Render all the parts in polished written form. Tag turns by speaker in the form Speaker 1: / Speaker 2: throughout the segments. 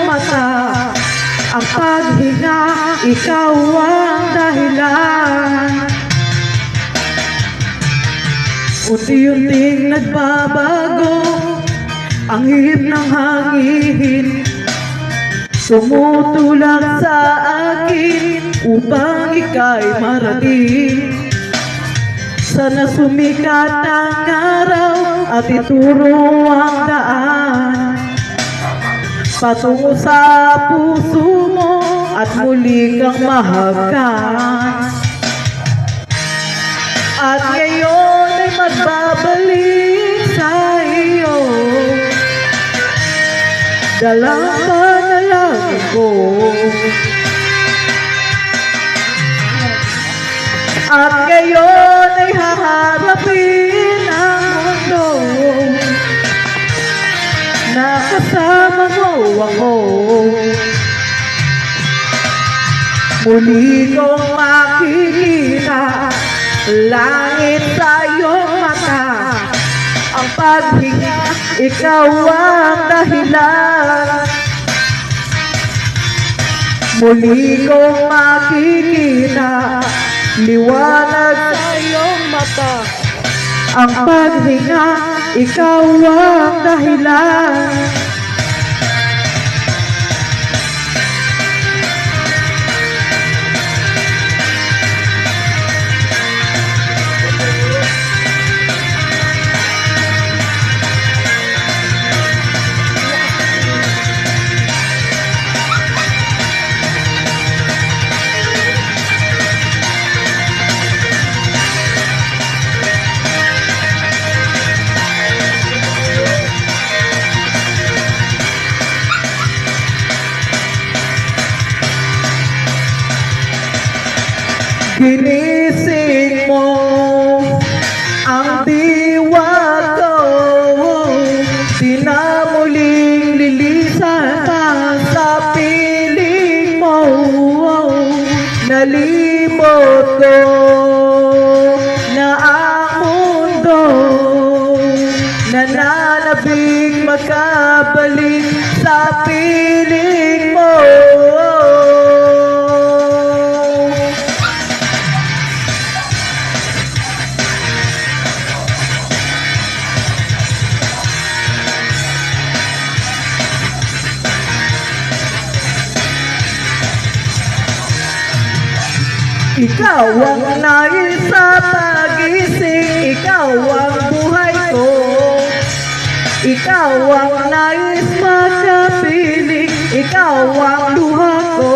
Speaker 1: mata. Ang paghinga, ikaw ang dahilan. Unti-unting nagbabago ang hihip ng hangin, tumutulak sa akin upang ika'y marating. Sana sumikat ang araw at ituro ang daan patungo sa puso mo at muli kang mahagan. At ngayon ay magbabalik sa iyo, dalang panalangin ko. At ngayon ay haharapin ang mundo na kasama mo ako. Muli kong makikita langit sa iyong mata. Ang paghinga, ikaw ang dahilan. Muli kong makikita liwanag sa iyong mata. Ang paghinga, ikaw ang dahilan. Ginising mo ang diwa ko, di na muling lilisan pa sa piling mo. Nalimot ko na ang mundo, nananabing makabalik sa piling mo. Ikaw ang nais sa pagising, ikaw ang buhay ko. Ikaw ang nais makapiling, ikaw ang luha ko.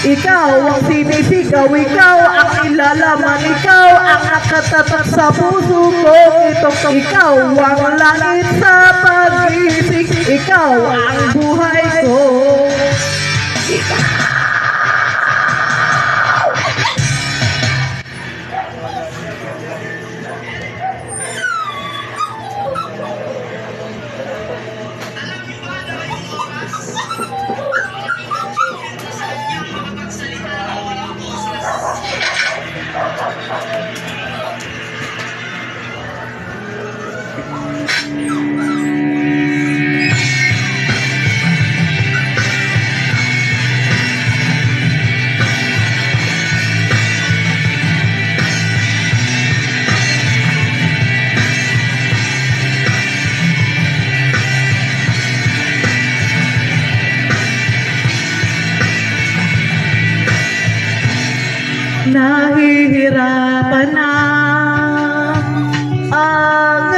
Speaker 1: Ikaw ang sinisigaw, ikaw ang ilalaman, ikaw ang nakatatak sa puso ko. Ikaw ang langit sa pagising, ikaw ang buhay ko. Nahihirapan na ang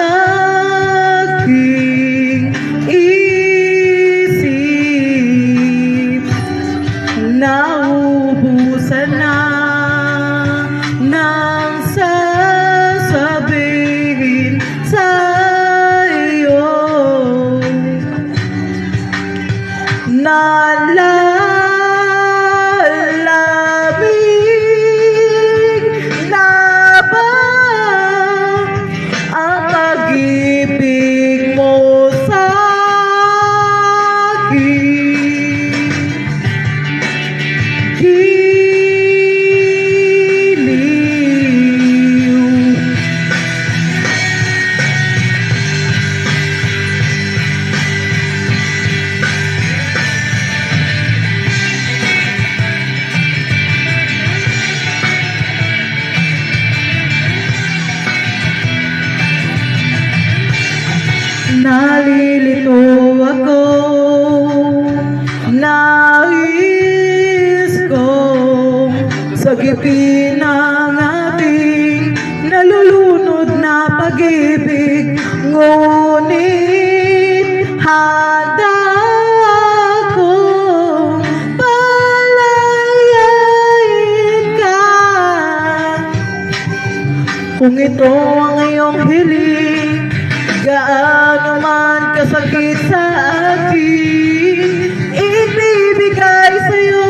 Speaker 1: aking isip, naubusan na ng sasabihin sa iyo. Kung ito ang iyong hiling, gaano man kasakit sa akin, ibibigay sa'yo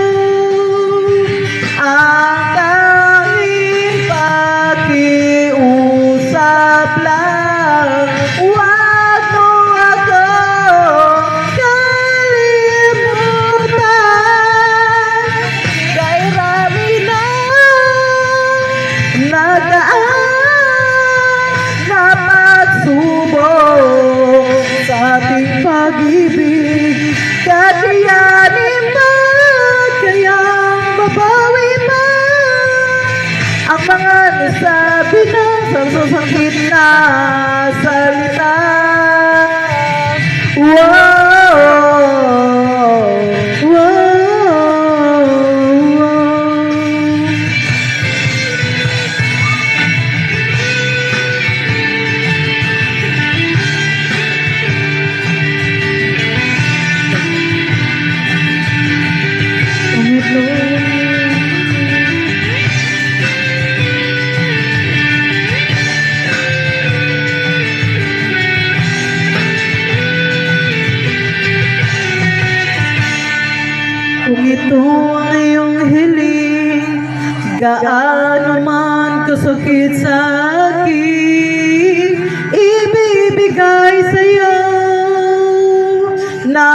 Speaker 1: ang tanging pakiusap lang. Huwag mo ako kalimutan, kay rami na nagaan na pagsubok sa ating pag-ibig. Kakayanin ba, kayang babawi pa ang mga nasabi ng sasasakit na salita. Wow, wow, wow. Kung ito ang iyong hiling, gaano man kasakit sa akin, ibibigay sa'yo na